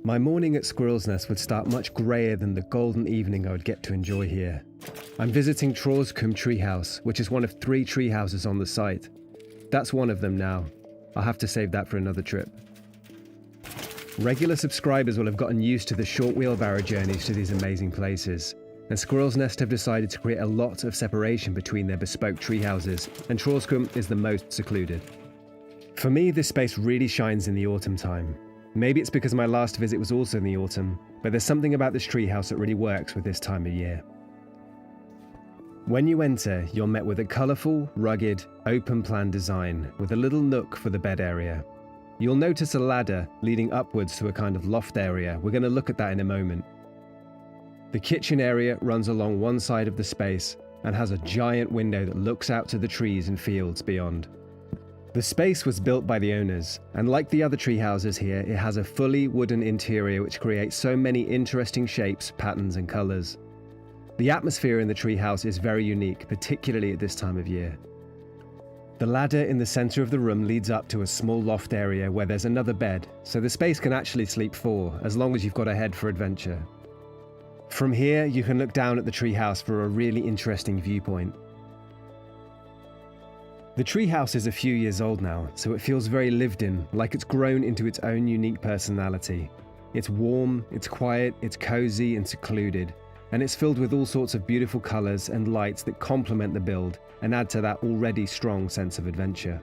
My morning at Squirrels Nest would start much greyer than the golden evening I would get to enjoy here. I'm visiting Trawscwm Treehouse, which is one of 3 tree houses on the site. That's one of them now. I'll have to save that for another trip. Regular subscribers will have gotten used to the short wheelbarrow journeys to these amazing places, and Squirrels Nest have decided to create a lot of separation between their bespoke tree houses, and Trawscwm is the most secluded. For me, this space really shines in the autumn time. Maybe it's because my last visit was also in the autumn, but there's something about this treehouse that really works with this time of year. When you enter, you're met with a colourful, rugged, open-plan design with a little nook for the bed area. You'll notice a ladder leading upwards to a kind of loft area. We're going to look at that in a moment. The kitchen area runs along one side of the space and has a giant window that looks out to the trees and fields beyond. The space was built by the owners, and like the other tree houses here, it has a fully wooden interior which creates so many interesting shapes, patterns and colours. The atmosphere in the treehouse is very unique, particularly at this time of year. The ladder in the centre of the room leads up to a small loft area where there's another bed, so the space can actually sleep 4, as long as you've got a head for adventure. From here, you can look down at the treehouse for a really interesting viewpoint. The treehouse is a few years old now, so it feels very lived in, like it's grown into its own unique personality. It's warm, it's quiet, it's cozy and secluded, and it's filled with all sorts of beautiful colours and lights that complement the build and add to that already strong sense of adventure.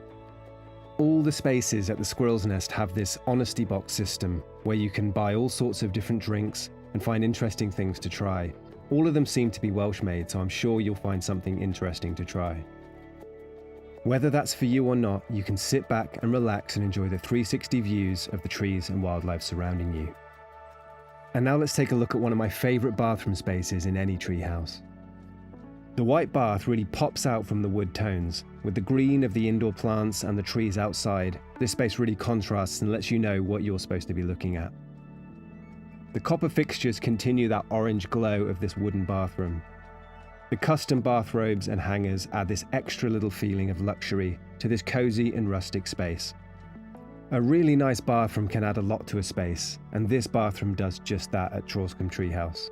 All the spaces at the Squirrels Nest have this honesty box system, where you can buy all sorts of different drinks and find interesting things to try. All of them seem to be Welsh made, so I'm sure you'll find something interesting to try. Whether that's for you or not, you can sit back and relax and enjoy the 360 views of the trees and wildlife surrounding you. And now let's take a look at one of my favourite bathroom spaces in any treehouse. The white bath really pops out from the wood tones. With the green of the indoor plants and the trees outside, this space really contrasts and lets you know what you're supposed to be looking at. The copper fixtures continue that orange glow of this wooden bathroom. The custom bathrobes and hangers add this extra little feeling of luxury to this cozy and rustic space. A really nice bathroom can add a lot to a space, and this bathroom does just that at Trawscwm Treehouse.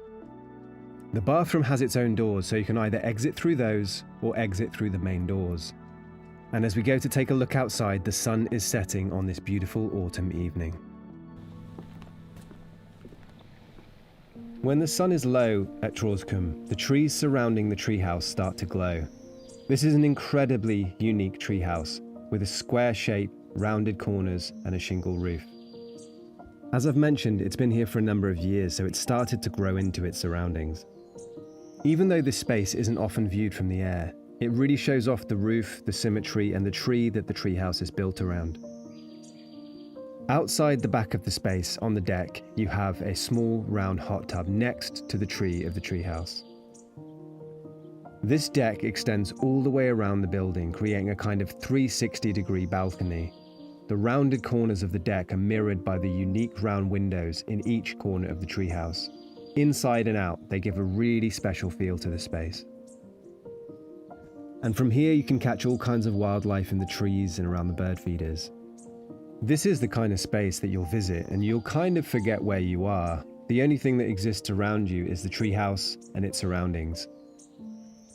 The bathroom has its own doors, so you can either exit through those or exit through the main doors. And as we go to take a look outside, the sun is setting on this beautiful autumn evening. When the sun is low at Trawscwm, the trees surrounding the treehouse start to glow. This is an incredibly unique treehouse with a square shape, rounded corners and a shingle roof. As I've mentioned, it's been here for a number of years, so it started to grow into its surroundings. Even though this space isn't often viewed from the air, it really shows off the roof, the symmetry and the tree that the treehouse is built around. Outside the back of the space, on the deck, you have a small round hot tub next to the tree of the treehouse. This deck extends all the way around the building, creating a kind of 360-degree balcony. The rounded corners of the deck are mirrored by the unique round windows in each corner of the treehouse. Inside and out, they give a really special feel to the space. And from here you can catch all kinds of wildlife in the trees and around the bird feeders. This is the kind of space that you'll visit and you'll kind of forget where you are. The only thing that exists around you is the treehouse and its surroundings.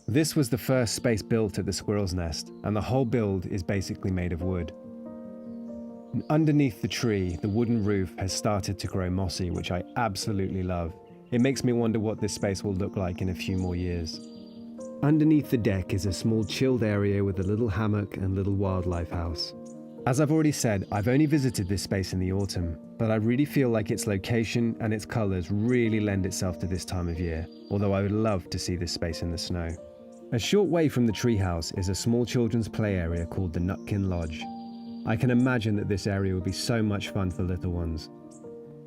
This was the first space built at the Squirrels Nest, and the whole build is basically made of wood. And underneath the tree, the wooden roof has started to grow mossy, which I absolutely love. It makes me wonder what this space will look like in a few more years. Underneath the deck is a small chilled area with a little hammock and little wildlife house. As I've already said, I've only visited this space in the autumn, but I really feel like its location and its colours really lend itself to this time of year, although I would love to see this space in the snow. A short way from the treehouse is a small children's play area called the Nutkin Lodge. I can imagine that this area would be so much fun for little ones.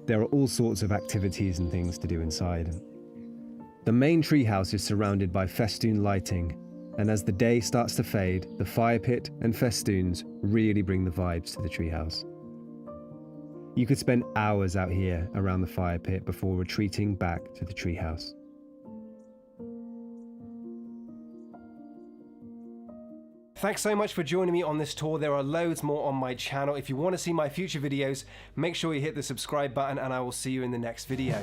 There are all sorts of activities and things to do inside. The main treehouse is surrounded by festoon lighting, and as the day starts to fade, the fire pit and festoons really bring the vibes to the treehouse. You could spend hours out here around the fire pit before retreating back to the treehouse. Thanks so much for joining me on this tour. There are loads more on my channel. If you want to see my future videos, make sure you hit the subscribe button and I will see you in the next video.